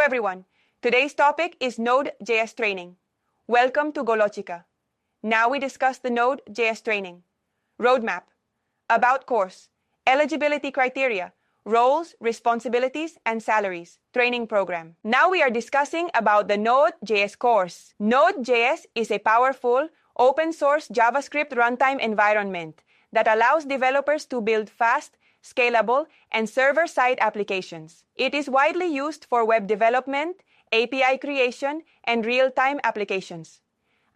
everyone, today's topic is Node.js training. Welcome to GoLogica. Now we discuss the Node.js training. Roadmap, about course, eligibility criteria, roles, responsibilities, and salaries, training program. Now we are discussing about the Node.js course. Node.js is a powerful, open-source JavaScript runtime environment that allows developers to build fast, scalable, and server-side applications. It is widely used for web development, API creation, and real-time applications.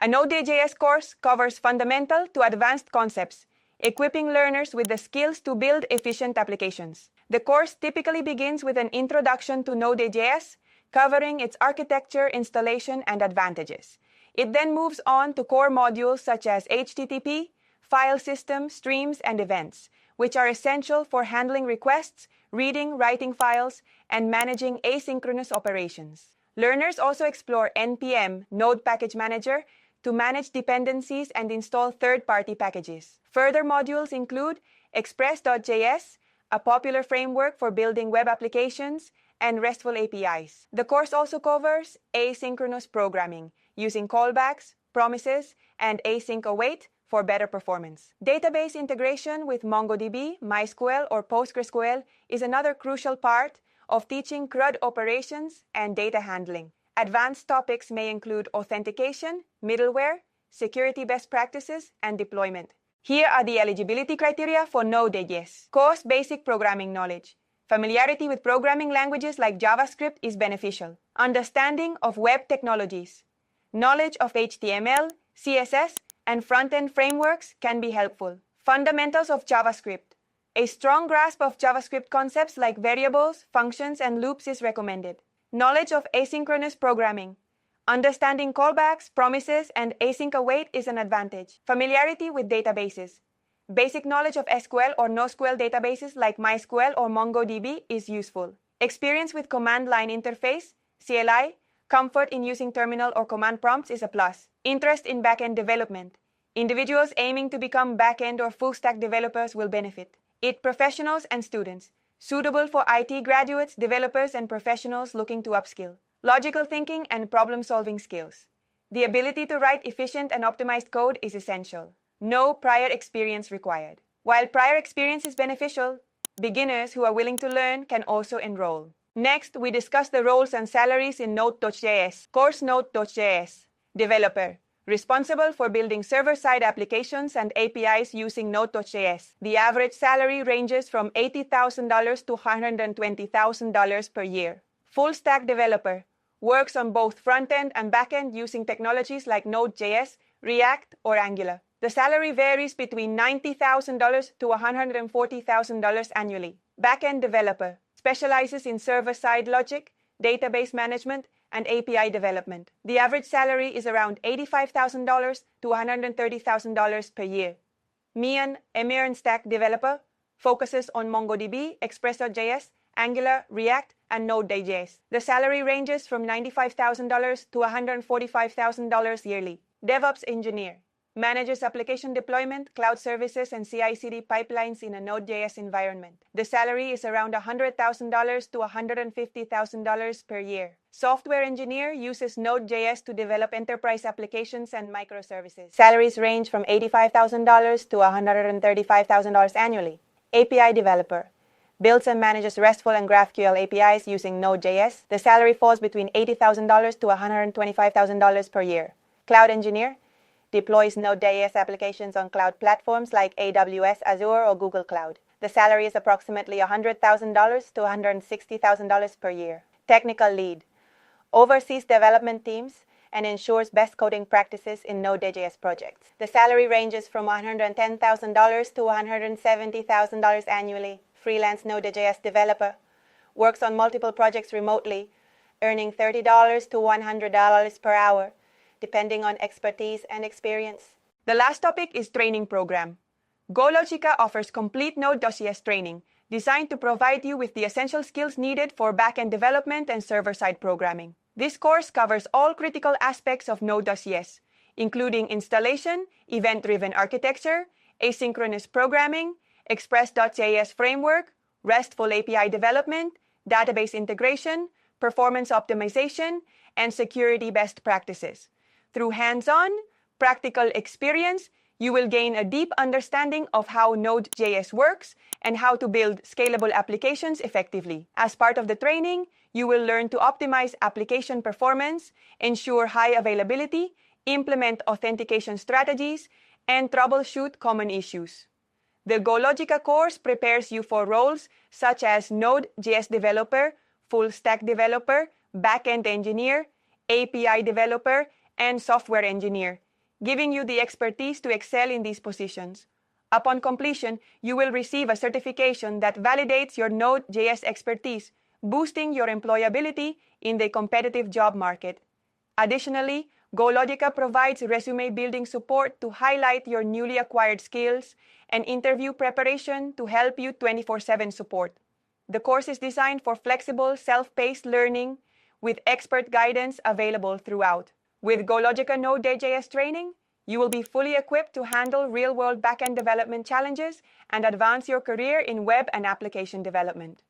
A Node.js course covers fundamental to advanced concepts, equipping learners with the skills to build efficient applications. The course typically begins with an introduction to Node.js, covering its architecture, installation, and advantages. It then moves on to core modules such as HTTP, file system, streams, and events, which are essential for handling requests, reading, writing files, and managing asynchronous operations. Learners also explore NPM, Node Package Manager, to manage dependencies and install third-party packages. Further modules include Express.js, a popular framework for building web applications, and RESTful APIs. The course also covers asynchronous programming, using callbacks, promises, and async await for better performance. Database integration with MongoDB, MySQL, or PostgreSQL is another crucial part of teaching CRUD operations and data handling. Advanced topics may include authentication, middleware, security best practices, and deployment. Here are the eligibility criteria for Node.js. Course basic programming knowledge. Familiarity with programming languages like JavaScript is beneficial. Understanding of web technologies. Knowledge of HTML, CSS, and front-end frameworks can be helpful. Fundamentals of JavaScript. A strong grasp of JavaScript concepts like variables, functions, and loops is recommended. Knowledge of asynchronous programming. Understanding callbacks, promises, and async await is an advantage. Familiarity with databases. Basic knowledge of SQL or NoSQL databases like MySQL or MongoDB is useful. Experience with command line interface, CLI, comfort in using terminal or command prompts is a plus. Interest in backend development. Individuals aiming to become backend or full-stack developers will benefit. IT professionals and students. Suitable for IT graduates, developers, and professionals looking to upskill. Logical thinking and problem-solving skills. The ability to write efficient and optimized code is essential. No prior experience required. While prior experience is beneficial, beginners who are willing to learn can also enroll. Next, we discuss the roles and salaries in Node.js. Course Node.js. Developer. Responsible for building server-side applications and APIs using Node.js. The average salary ranges from $80,000 to $120,000 per year. Full-stack developer. Works on both front-end and back-end using technologies like Node.js, React, or Angular. The salary varies between $90,000 to $140,000 annually. Back-end developer. Specializes in server-side logic, database management, and API development. The average salary is around $85,000 to $130,000 per year. Mian Emir and Stack developer focuses on MongoDB, Express.js, Angular, React, and Node.js. The salary ranges from $95,000 to $145,000 yearly. DevOps engineer manages application deployment, cloud services, and CI/CD pipelines in a Node.js environment. The salary is around $100,000 to $150,000 per year. Software engineer uses Node.js to develop enterprise applications and microservices. Salaries range from $85,000 to $135,000 annually. API developer builds and manages RESTful and GraphQL APIs using Node.js. The salary falls between $80,000 to $125,000 per year. Cloud engineer deploys Node.js applications on cloud platforms like AWS, Azure, or Google Cloud. The salary is approximately $100,000 to $160,000 per year. Technical lead oversees development teams and ensures best coding practices in Node.js projects. The salary ranges from $110,000 to $170,000 annually. Freelance Node.js developer works on multiple projects remotely, earning $30 to $100 per hour, depending on expertise and experience. The last topic is training program. GoLogica offers complete Node.js training designed to provide you with the essential skills needed for backend development and server-side programming. This course covers all critical aspects of Node.js, including installation, event-driven architecture, asynchronous programming, Express.js framework, RESTful API development, database integration, performance optimization, and security best practices. Through hands-on, practical experience, you will gain a deep understanding of how Node.js works and how to build scalable applications effectively. As part of the training, you will learn to optimize application performance, ensure high availability, implement authentication strategies, and troubleshoot common issues. The GoLogica course prepares you for roles such as Node.js developer, full-stack developer, back-end engineer, API developer, and software engineer, giving you the expertise to excel in these positions. Upon completion, you will receive a certification that validates your Node.js expertise, boosting your employability in the competitive job market. Additionally, GoLogica provides resume-building support to highlight your newly acquired skills and interview preparation to help you 24/7 support. The course is designed for flexible, self-paced learning with expert guidance available throughout. With GoLogica Node.js training, you will be fully equipped to handle real-world backend development challenges and advance your career in web and application development.